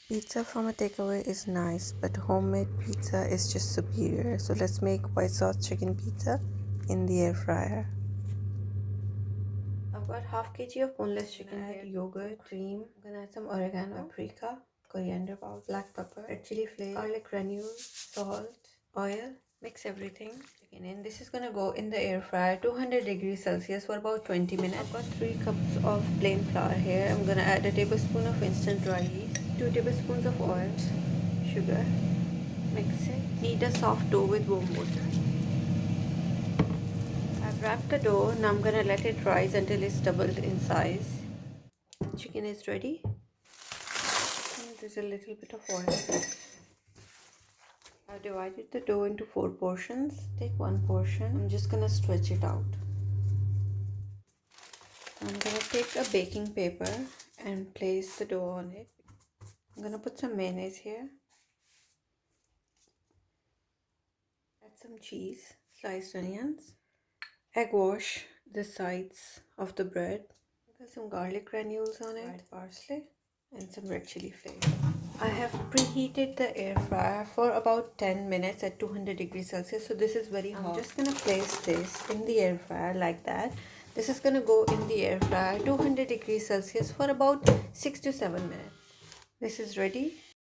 Pizza from a takeaway is nice, but homemade pizza is just superior. So let's make white sauce chicken pizza in the air fryer. I've got ½ kg of boneless chicken here, yogurt, cream. I'm gonna add some oregano, paprika, coriander powder, black pepper, red chili flakes, garlic granules, salt, oil. Mix everything. Chicken in. This is gonna go in the air fryer, 200 degrees Celsius for about 20 minutes. I've got 3 cups of plain flour here. I'm gonna add a tablespoon of instant dry yeast, 2 tablespoons of oil, sugar. Mix it. Knead a soft dough with warm water. I've wrapped the dough. Now I'm gonna let it rise until it's doubled in size. Chicken is ready. And there's a little bit of oil. I've divided the dough into 4 portions. Take one portion. I'm just gonna stretch it out. I'm gonna take a baking paper and place the dough on it. I'm gonna put some mayonnaise here. Add some cheese, sliced onions. Egg wash the sides of the bread. Put some garlic granules on it, fried parsley, and some red chili flakes. I have preheated the air fryer for about 10 minutes at 200 degrees Celsius. So this is very hot. I'm just gonna place this in the air fryer like that. This is gonna go in the air fryer 200 degrees Celsius for about 6 to 7 minutes. This is ready.